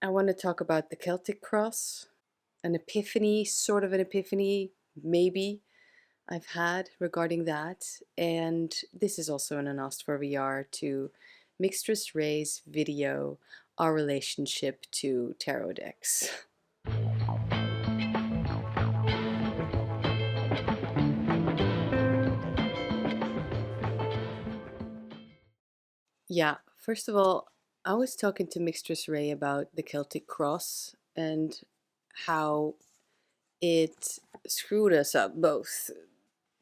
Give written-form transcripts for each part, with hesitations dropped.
I want to talk about the Celtic Cross, an epiphany, sort of an epiphany, maybe, I've had regarding that. And this is also an Unasked for VR to Mistress Ray's video, Our Relationship to Tarot Decks. Yeah, first of all, I was talking to Mistress Ray about the Celtic Cross and how it screwed us up both.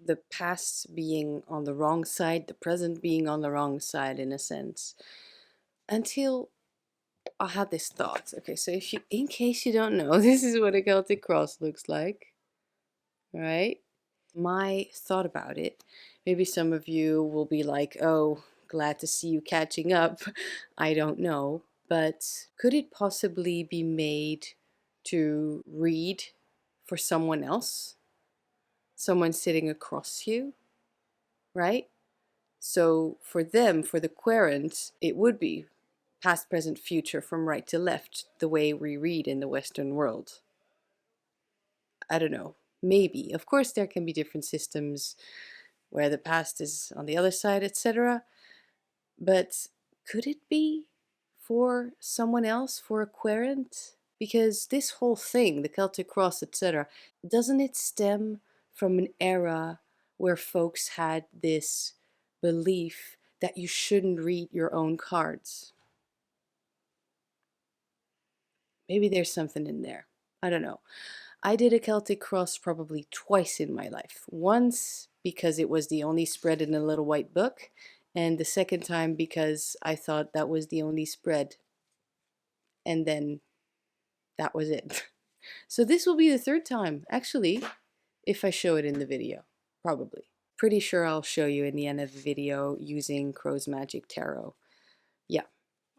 The past being on the wrong side, the present being on the wrong side in a sense. Until I had this thought. Okay, so if you, in case you don't know, this is what a Celtic cross looks like, right? My thought about it, maybe some of you will be like, oh, glad to see you catching up. I don't know. But could it possibly be made to read for someone else? Someone sitting across you, right? So for them, for the querent, it would be past, present, future from right to left, the way we read in the Western world. I don't know. Maybe. Of course, there can be different systems where the past is on the other side, etc. But could it be for someone else, for a querent? Because this whole thing, the Celtic Cross, etc., doesn't it stem from an era where folks had this belief that you shouldn't read your own cards? Maybe there's something in there. I don't know. I did a Celtic Cross probably twice in my life. Once because it was the only spread in a little white book, and the second time because I thought that was the only spread. And then that was it. So this will be the third time, actually, if I show it in the video. Probably. Pretty sure I'll show you in the end of the video using Crow's Magic Tarot. Yeah,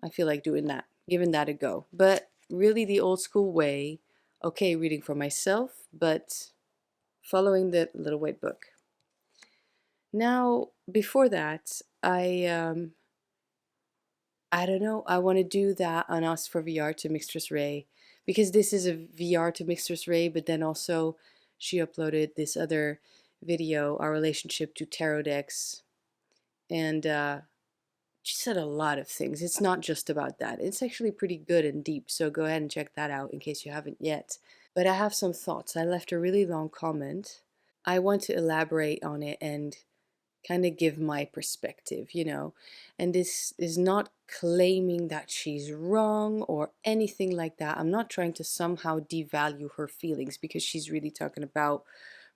I feel like doing that, giving that a go. But really the old school way, okay, reading for myself, but following the little white book. Now, before that, I don't know, I want to do that on Ask for VR to Mistress Ray, because this is a VR to Mistress Ray, but then also she uploaded this other video, Our Relationship to Tarot Decks, and she said a lot of things. It's not just about that. It's actually pretty good and deep, so go ahead and check that out in case you haven't yet. But I have some thoughts. I left a really long comment. I want to elaborate on it and kind of give my perspective, you know. And this is not claiming that she's wrong or anything like that. I'm not trying to somehow devalue her feelings, because she's really talking about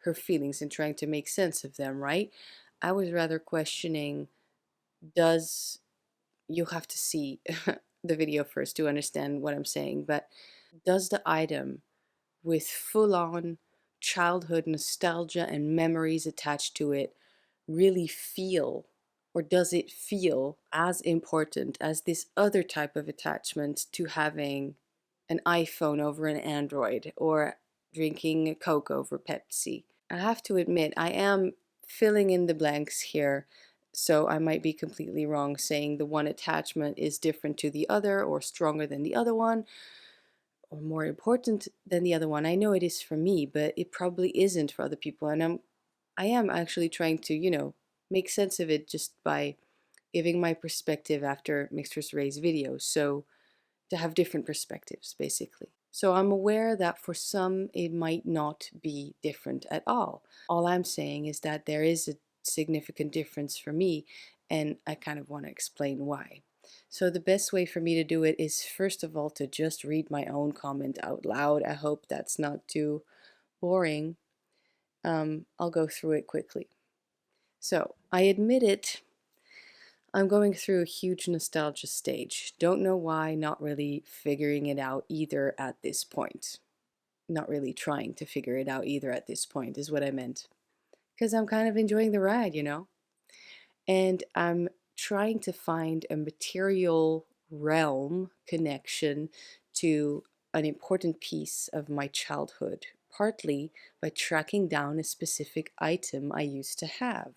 her feelings and trying to make sense of them, right? I was rather questioning, does, you have to see the video first to understand what I'm saying, but does the item with full-on childhood nostalgia and memories attached to it really feel, or does it feel as important as this other type of attachment to having an iPhone over an Android or drinking a Coke over Pepsi? I have to admit, I am filling in the blanks here, so I might be completely wrong saying the one attachment is different to the other, or stronger than the other one, or more important than the other one. I know it is for me, but it probably isn't for other people, and I am actually trying to, you know, make sense of it just by giving my perspective after Mistress Ray's video. So to have different perspectives, basically. So I'm aware that for some it might not be different at all. All I'm saying is that there is a significant difference for me, and I kind of want to explain why. So the best way for me to do it is, first of all, to just read my own comment out loud. I hope that's not too boring. I'll go through it quickly. So, I admit it, I'm going through a huge nostalgia stage. Don't know why, not really figuring it out either at this point. Not really trying to figure it out either at this point, is what I meant. Because I'm kind of enjoying the ride, you know? And I'm trying to find a material realm connection to an important piece of my childhood, partly by tracking down a specific item I used to have.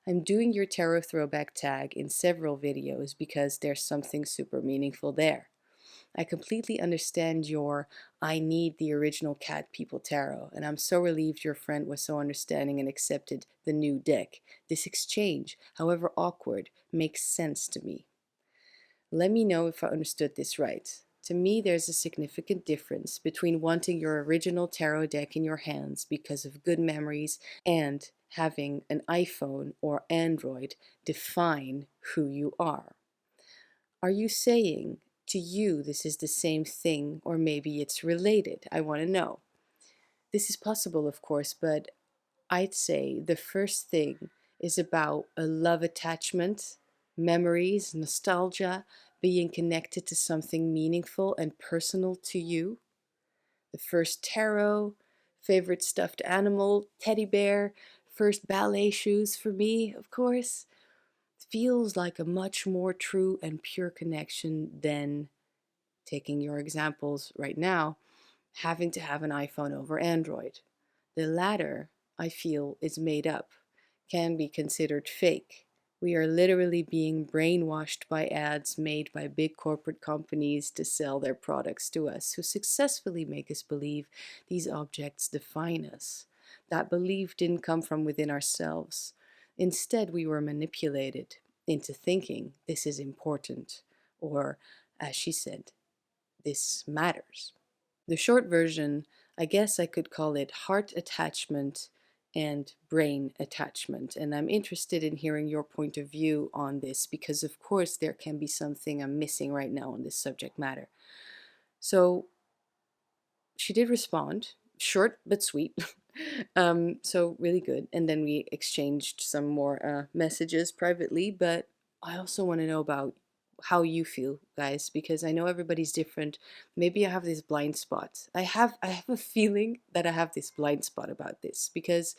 I'm doing your tarot throwback tag in several videos because there's something super meaningful there. I completely understand your I need the original Cat People tarot, and I'm so relieved your friend was so understanding and accepted the new deck. This exchange, however awkward, makes sense to me. Let me know if I understood this right. To me, there's a significant difference between wanting your original tarot deck in your hands because of good memories and having an iPhone or Android define who you are. Are you saying to you this is the same thing, or maybe it's related? I want to know. This is possible, of course, but I'd say the first thing is about a love attachment, memories, nostalgia, being connected to something meaningful and personal to you. The first tarot, favorite stuffed animal, teddy bear, first ballet shoes for me, of course, feels like a much more true and pure connection than, taking your examples right now, having to have an iPhone over Android. The latter, I feel, is made up, can be considered fake. We are literally being brainwashed by ads made by big corporate companies to sell their products to us, who successfully make us believe these objects define us. That belief didn't come from within ourselves. Instead, we were manipulated into thinking this is important, or, as she said, this matters. The short version, I guess I could call it heart attachment and brain attachment. And I'm interested in hearing your point of view on this because, of course, there can be something I'm missing right now on this subject matter. So she did respond, short but sweet. So really good. And then we exchanged some more messages privately, but I also want to know about how you feel, guys, because I know everybody's different. Maybe I have this blind spot. I have a feeling that I have this blind spot about this because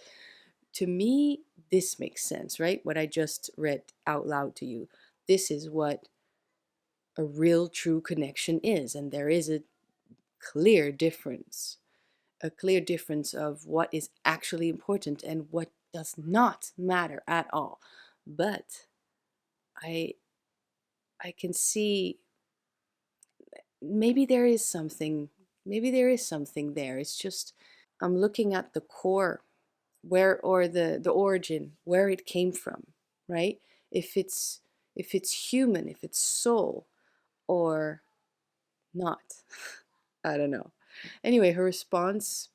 to me this makes sense, right? What I just read out loud to you. This is what a real true connection is, and there is a clear difference. A clear difference of what is actually important and what does not matter at all. But I I can see maybe there is something, there. It's just I'm looking at the core, where, or the origin, where it came from, right? If it's human, if it's soul or not. I don't know. Anyway, her response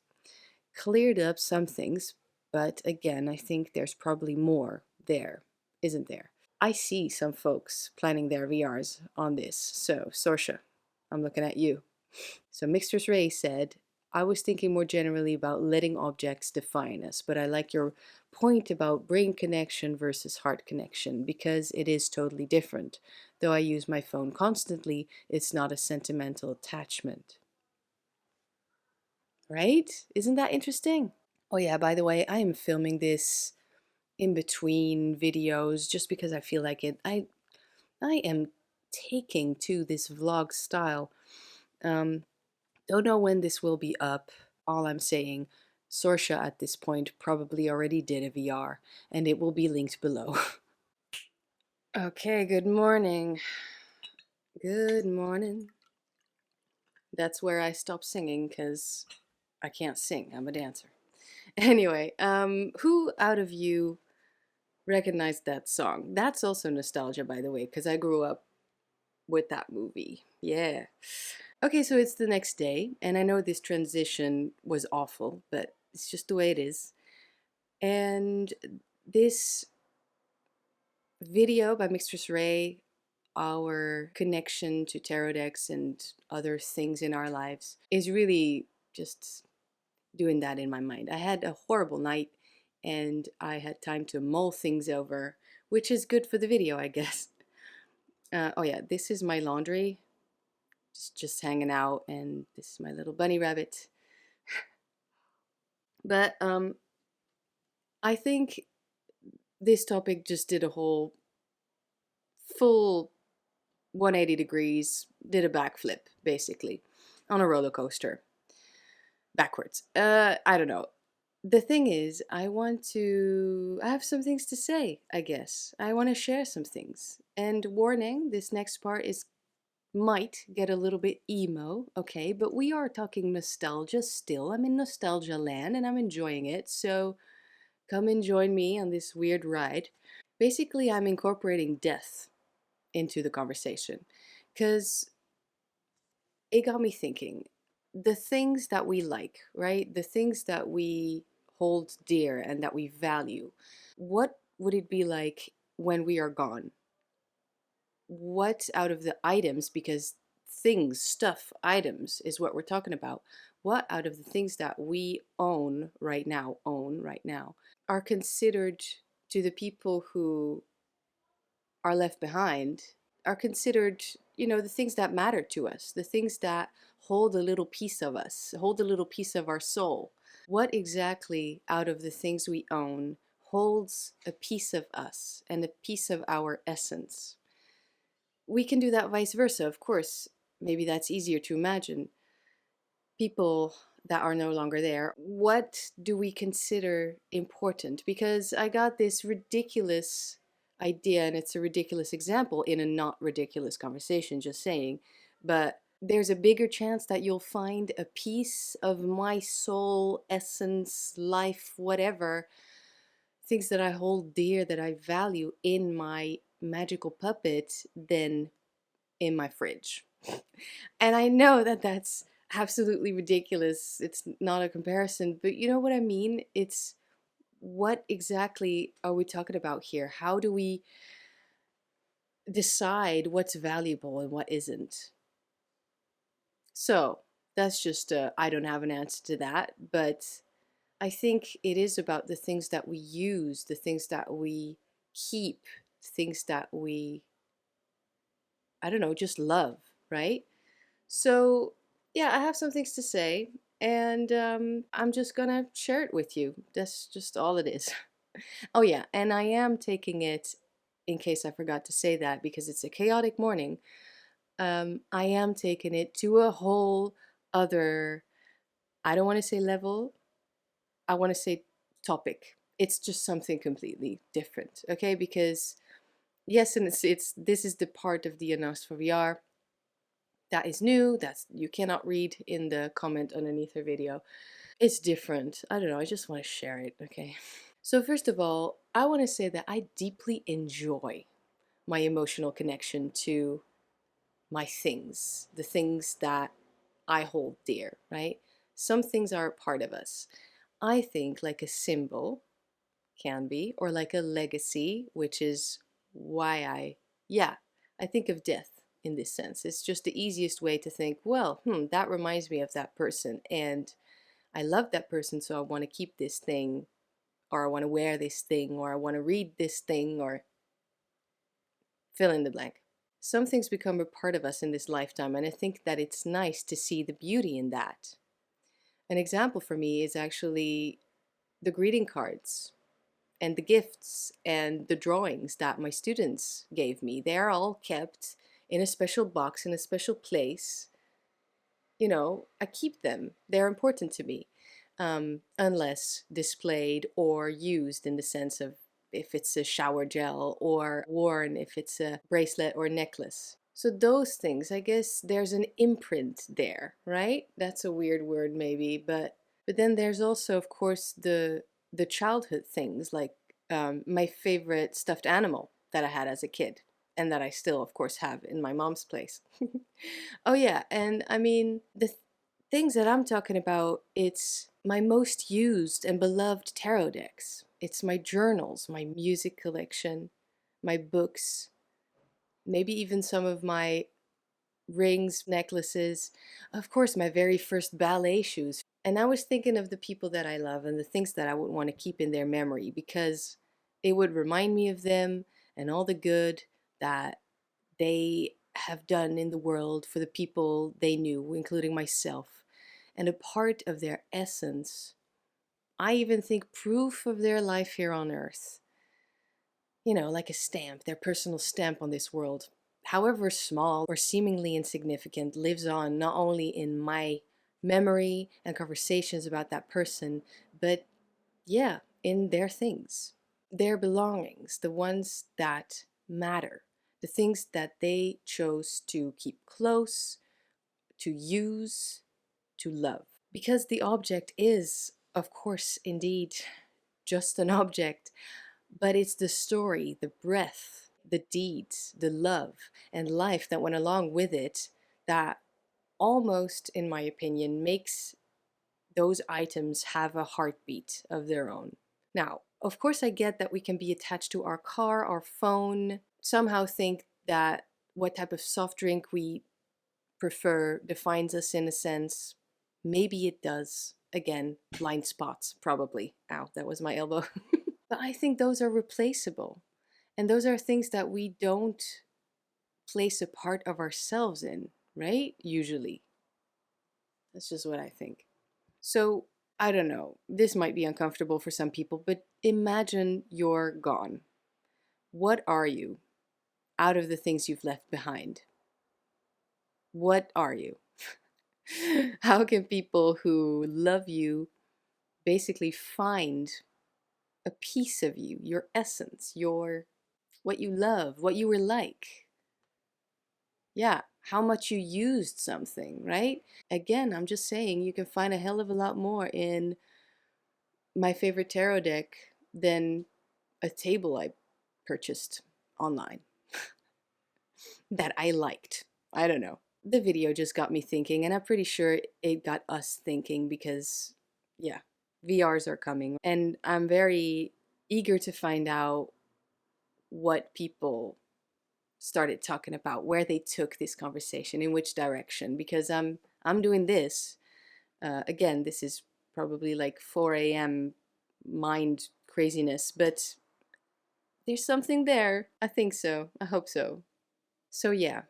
cleared up some things, but again, I think there's probably more there, isn't there? I see some folks planning their VRs on this. So, Sorsha, I'm looking at you. So, Mixtress Ray said, I was thinking more generally about letting objects define us, but I like your point about brain connection versus heart connection because it is totally different. Though I use my phone constantly, it's not a sentimental attachment. Right? Isn't that interesting? Oh, yeah, by the way, I am filming this in between videos just because I feel like it. I am taking to this vlog style. Don't know when this will be up. All I'm saying, Sorsha at this point probably already did a VR, and it will be linked below. Okay, good morning. Good morning. That's where I stop singing because I can't sing. I'm a dancer. Anyway, who out of you recognized that song? That's also nostalgia, by the way, because I grew up with that movie. Yeah. Okay, so it's the next day, and I know this transition was awful, but it's just the way it is. And this video by Mixtress Ray, our connection to tarot decks and other things in our lives, is really just doing that in my mind. I had a horrible night and I had time to mull things over, which is good for the video, I guess. Oh yeah, this is my laundry, just hanging out, and this is my little bunny rabbit. But I think this topic just did a whole full 180 degrees, did a backflip basically on a roller coaster backwards. I don't know. The thing is, I have some things to say, I guess. I want to share some things. And warning, this next part is might get a little bit emo, okay, but we are talking nostalgia still. I'm in nostalgia land and I'm enjoying it, so come and join me on this weird ride. Basically, I'm incorporating death into the conversation because it got me thinking. The things that we like, right? The things that we hold dear and that we value, what would it be like when we are gone? What out of the items, because things, stuff, items is what we're talking about, what out of the things that we own right now, are considered to the people who are left behind, are considered, the things that matter to us, the things that hold a little piece of us, hold a little piece of our soul. What exactly out of the things we own holds a piece of us and a piece of our essence? We can do that vice versa, of course. Maybe that's easier to imagine. People that are no longer there, what do we consider important? Because I got this ridiculous idea, and it's a ridiculous example in a not ridiculous conversation, just saying, but there's a bigger chance that you'll find a piece of my soul, essence, life, whatever, things that I hold dear, that I value in my magical puppet than in my fridge. And I know that that's absolutely ridiculous. It's not a comparison, but you know what I mean? It's, what exactly are we talking about here? How do we decide what's valuable and what isn't? So that's just, I don't have an answer to that, but I think it is about the things that we use, the things that we keep, things that we, I don't know, just love, right? So, yeah, I have some things to say, and I'm just gonna share it with you. That's just all it is. Oh, yeah, and I am taking it, in case I forgot to say that, because it's a chaotic morning. I am taking it to a whole other, I don't want to say level, I want to say topic. It's just something completely different, okay? Because, yes, and it's this is the part of the Unasked for VR that is new, that you cannot read in the comment underneath her video. It's different. I don't know, I just want to share it, okay? So first of all, I want to say that I deeply enjoy my emotional connection to my things, the things that I hold dear, right? Some things are a part of us. I think like a symbol can be, or like a legacy, which is why I think of death in this sense. It's just the easiest way to think, well, that reminds me of that person, and I love that person, so I want to keep this thing, or I want to wear this thing, or I want to read this thing, or fill in the blank. Some things become a part of us in this lifetime, and I think that it's nice to see the beauty in that. An example for me is actually the greeting cards and the gifts and the drawings that my students gave me. They're all kept in a special box, in a special place. I keep them. They're important to me, unless displayed or used in the sense of if it's a shower gel, or worn if it's a bracelet or necklace. So those things, I guess there's an imprint there, right? That's a weird word maybe, but then there's also, of course, the childhood things, like my favorite stuffed animal that I had as a kid, and that I still, of course, have in my mom's place. Oh yeah, and I mean, the things that I'm talking about, it's my most used and beloved tarot decks. It's my journals, my music collection, my books, maybe even some of my rings, necklaces, of course, my very first ballet shoes. And I was thinking of the people that I love and the things that I would want to keep in their memory, because it would remind me of them and all the good that they have done in the world for the people they knew, including myself. And a part of their essence, I even think proof of their life here on earth. Like a stamp, their personal stamp on this world, however small or seemingly insignificant, lives on not only in my memory and conversations about that person, but yeah, in their things, their belongings, the ones that matter, the things that they chose to keep close, to use, to love. Because the object is, of course, indeed, just an object, but it's the story, the breath, the deeds, the love, and life that went along with it that almost, in my opinion, makes those items have a heartbeat of their own. Now, of course, I get that we can be attached to our car, our phone, somehow think that what type of soft drink we prefer defines us in a sense. Maybe it does. Again, blind spots, probably. Ow, that was my elbow. But I think those are replaceable. And those are things that we don't place a part of ourselves in, right? Usually. That's just what I think. So, I don't know. This might be uncomfortable for some people, but imagine you're gone. What are you out of the things you've left behind? What are you? How can people who love you basically find a piece of you, your essence, your what you love, what you were like? Yeah, how much you used something, right? Again, I'm just saying you can find a hell of a lot more in my favorite tarot deck than a table I purchased online that I liked. I don't know. The video just got me thinking, and I'm pretty sure it got us thinking because, yeah, VRs are coming. And I'm very eager to find out what people started talking about, where they took this conversation, in which direction, because I'm doing this. Again, this is probably like 4 a.m. mind craziness, but there's something there. I think so. I hope so. So yeah,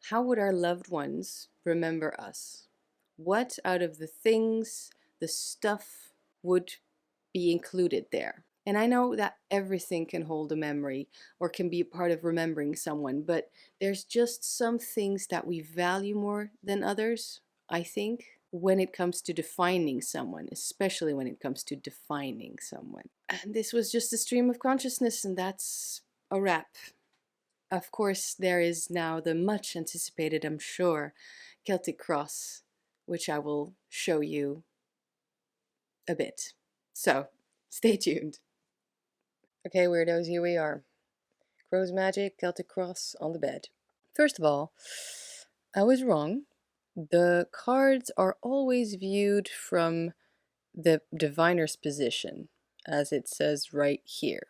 how would our loved ones remember us? What out of the things, the stuff would be included there? And I know that everything can hold a memory or can be a part of remembering someone, but there's just some things that we value more than others, I think, when it comes to defining someone, especially when it comes to defining someone. And this was just a stream of consciousness, and that's a wrap. Of course, there is now the much anticipated, I'm sure, Celtic Cross, which I will show you a bit. So, stay tuned. Okay, weirdos, here we are. Crow's Magic, Celtic Cross on the bed. First of all, I was wrong. The cards are always viewed from the diviner's position, as it says right here.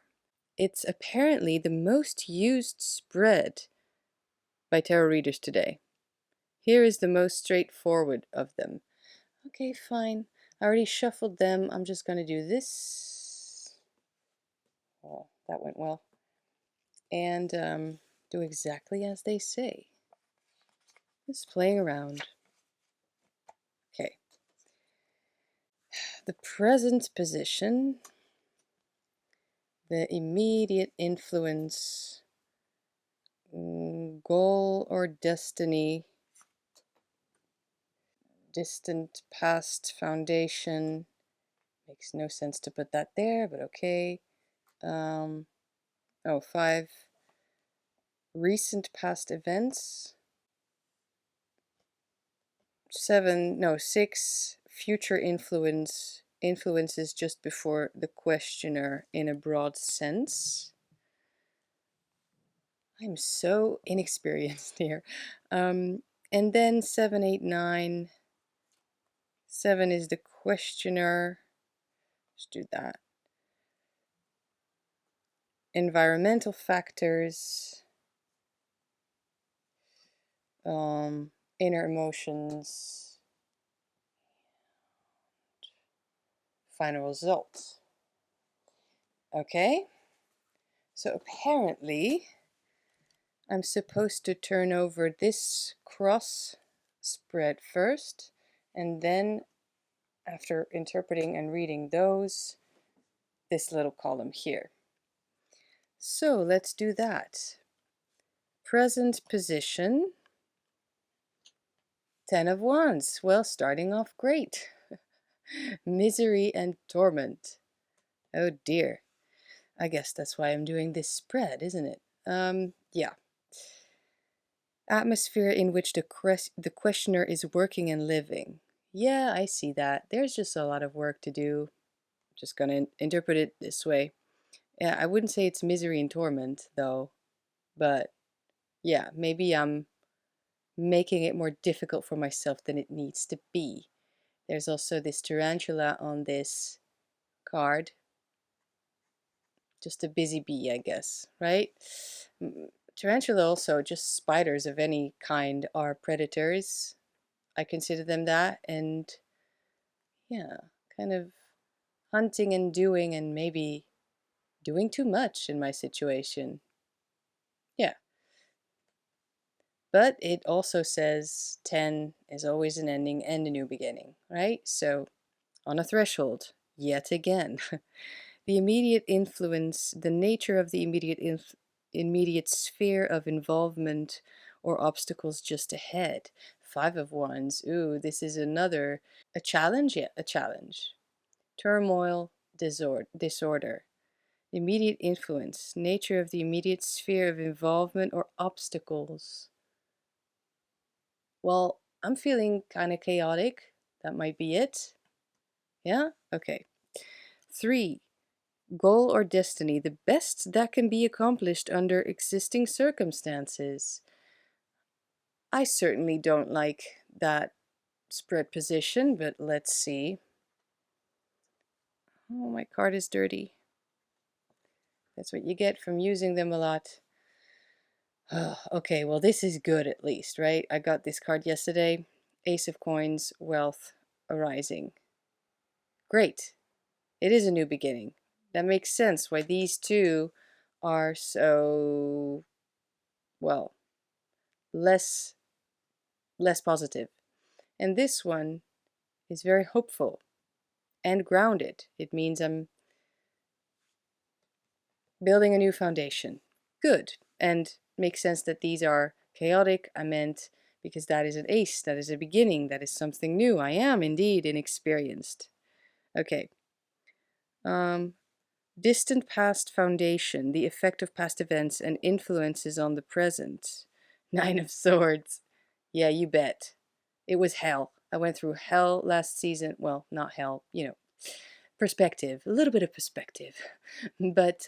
It's apparently the most used spread by tarot readers today. Here is the most straightforward of them. Okay, fine. I already shuffled them. I'm just going to do this. Oh, that went well. And do exactly as they say. Just playing around. Okay. The present position, the immediate influence, goal or destiny, distant past foundation. Makes no sense to put that there, but okay. 5. Recent past events. 6. Future influences just before the questioner in a broad sense. I'm so inexperienced here. And then 7, 8, 9. 7 is the questioner. Let's do that. Environmental factors. Inner emotions. Final result. Okay. So apparently I'm supposed to turn over this cross spread first, and then after interpreting and reading those, this little column here. So let's do that. Present position, 10 of Wands. Well, starting off great. Misery and torment. Oh dear. I guess that's why I'm doing this spread, isn't it? Yeah. Atmosphere in which the questioner is working and living. Yeah, I see that. There's just a lot of work to do. Just gonna interpret it this way. Yeah, I wouldn't say it's misery and torment, though. But yeah, maybe I'm making it more difficult for myself than it needs to be. There's also this tarantula on this card. Just a busy bee, I guess, right? Tarantula also, just spiders of any kind, are predators. I consider them that. And yeah, kind of hunting and doing and maybe doing too much in my situation. Yeah. But it also says 10 is always an ending and a new beginning, right? So on a threshold, yet again. The immediate influence, the nature of the immediate sphere of involvement or obstacles just ahead. 5 of Wands. Ooh, this is a challenge? Yeah, a challenge. Turmoil, disorder. Immediate influence, nature of the immediate sphere of involvement or obstacles. Well, I'm feeling kind of chaotic. That might be it. Yeah? Okay. 3. Goal or destiny, the best that can be accomplished under existing circumstances. I certainly don't like that spread position, but let's see. Oh, my card is dirty. That's what you get from using them a lot. Oh, okay, well, this is good at least, right? I got this card yesterday. Ace of Coins, Wealth Arising. Great. It is a new beginning. That makes sense why these two are so, well, less positive. And this one is very hopeful and grounded. It means I'm building a new foundation. Good. And makes sense that these are chaotic. I meant because that is an ace, that is a beginning, that is something new. I am indeed inexperienced. Okay. Distant past foundation, the effect of past events and influences on the present. 9 of Swords. Yeah, you bet. It was hell. I went through hell last season. Well, not hell, perspective, a little bit of perspective. But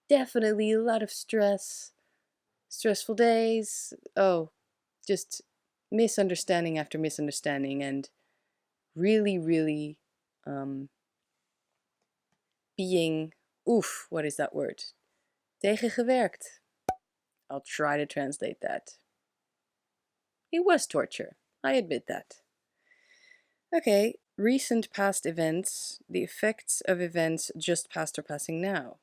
definitely a lot of stress, stressful days. Oh, just misunderstanding after misunderstanding, and really, really being, what is that word? Tegengewerkt. I'll try to translate that. It was torture. I admit that. Okay, recent past events, the effects of events just past or passing now.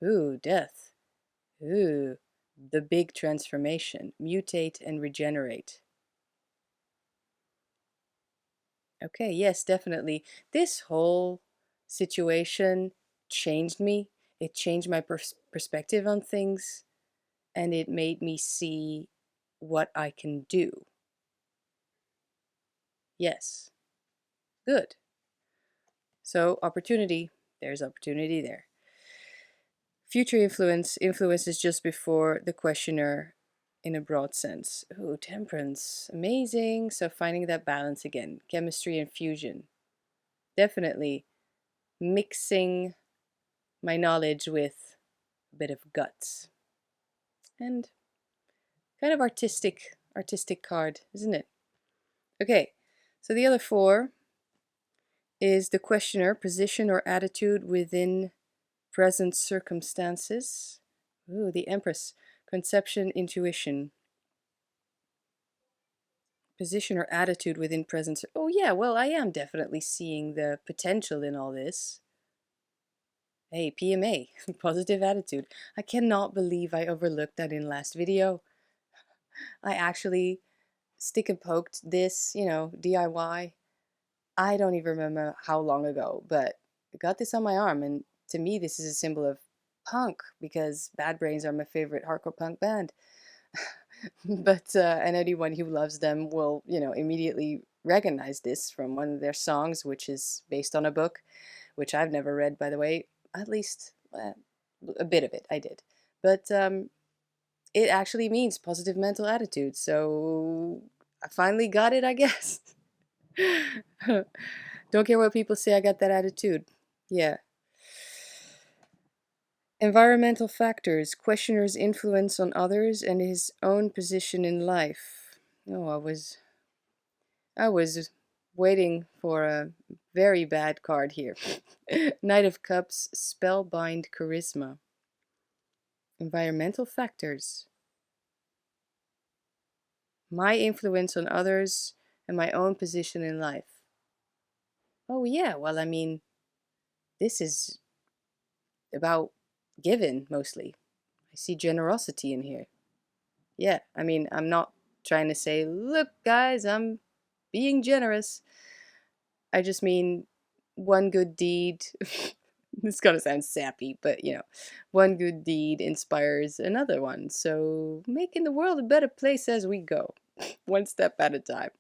Ooh, death. Ooh, the big transformation. Mutate and regenerate. Okay, yes, definitely. This whole situation changed me. It changed my perspective on things, and it made me see what I can do. Yes, good. So, opportunity, there's opportunity there. Future influence is just before the questioner in a broad sense. Ooh, temperance, amazing. So, finding that balance again, chemistry and fusion. Definitely mixing my knowledge with a bit of guts. And kind of artistic card, isn't it? Okay, so the other 4 is the questioner, position or attitude within present circumstances. Ooh, the Empress, conception, intuition. Position or attitude within present. Oh yeah, well, I am definitely seeing the potential in all this. Hey, PMA, positive attitude. I cannot believe I overlooked that in last video. I actually stick and poked this, DIY. I don't even remember how long ago, but I got this on my arm, and to me, this is a symbol of punk because Bad Brains are my favorite hardcore punk band. But and anyone who loves them will, immediately recognize this from one of their songs, which is based on a book, which I've never read, by the way. At least a bit of it I did. But it actually means positive mental attitude. So I finally got it, I guess. Don't care what people say, I got that attitude. Yeah. Environmental factors, questioner's influence on others and his own position in life. Oh, I was waiting for a very bad card here. Knight of Cups, spellbind charisma. Environmental factors. My influence on others and my own position in life. Oh yeah, well I mean, this is about giving mostly. I see generosity in here. Yeah, I mean, I'm not trying to say, look, guys, I'm being generous. I just mean one good deed. This is gonna sound sappy, but you know, one good deed inspires another one. So making the world a better place as we go, one step at a time.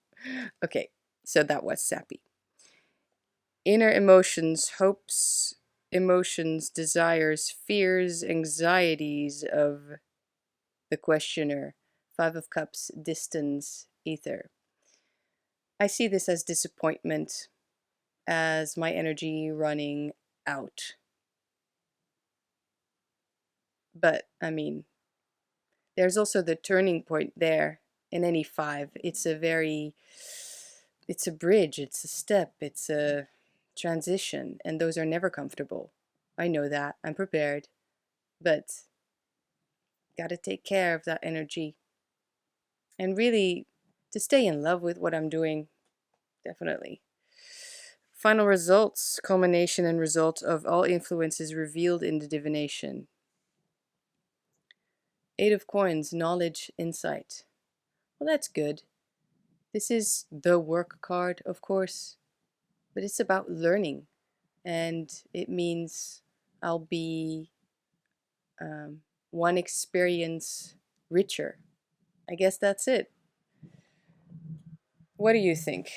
Okay, so that was sappy. Inner emotions, hopes, emotions, desires, fears, anxieties of the questioner. Five of Cups, distance, ether. I see this as disappointment, as my energy running out. But, I mean, there's also the turning point there in any five. It's a bridge, it's a step, it's a transition, and those are never comfortable. I know that, I'm prepared, but gotta take care of that energy. And really, to stay in love with what I'm doing, definitely. Final results, culmination and result of all influences revealed in the divination. Eight of Coins, knowledge, insight. Well, that's good. This is the work card, of course, but it's about learning. And it means I'll be one experience richer. I guess that's it. What do you think?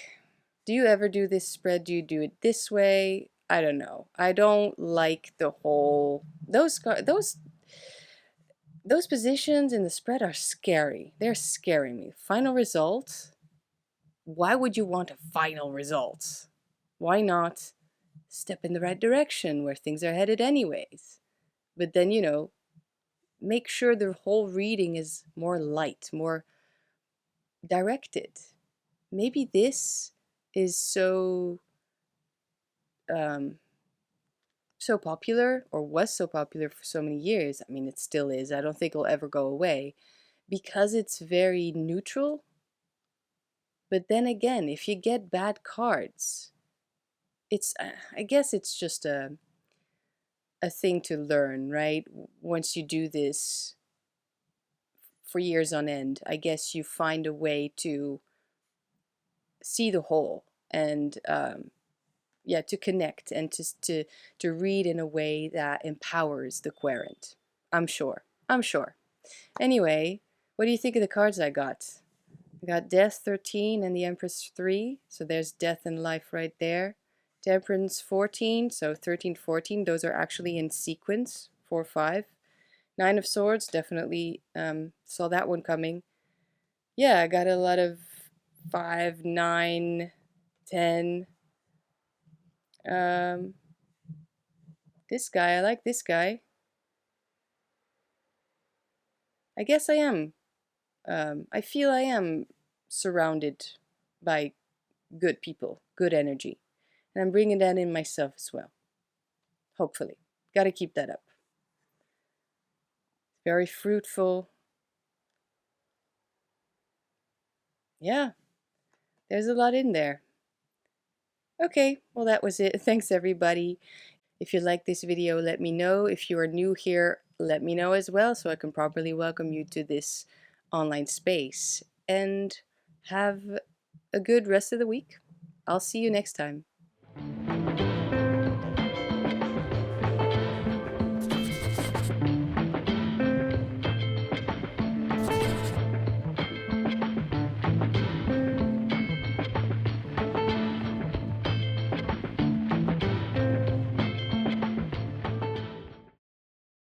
Do you ever do this spread? Do you do it this way? I don't know. I don't like the whole those positions in the spread are scary. They're scaring me. Final result? Why would you want a final result? Why not step in the right direction where things are headed anyways? But then, make sure the whole reading is more light, more directed. Maybe this is um, so popular, or was so popular for so many years. I mean, it still is. I don't think it'll ever go away because it's very neutral. But then again, if you get bad cards, I guess it's just a thing to learn, right? Once you do this for years on end, I guess you find a way to see the whole and yeah, to connect and to read in a way that empowers the querent. I'm sure. I'm sure. Anyway, what do you think of the cards I got? I got Death 13 and the Empress 3, so there's death and life right there. Temperance 14, so 13, 14, those are actually in sequence, 4, 5. Nine of Swords, definitely saw that one coming. Yeah, I got a lot of 5, 9, 10. This guy, I like this guy. I guess I am. I feel I am surrounded by good people, good energy. And I'm bringing that in myself as well. Hopefully. Got to keep that up. Very fruitful. Yeah, there's a lot in there. Okay, well that was it. Thanks everybody. If you like this video, let me know. If you are new here, let me know as well so I can properly welcome you to this online space. And have a good rest of the week. I'll see you next time.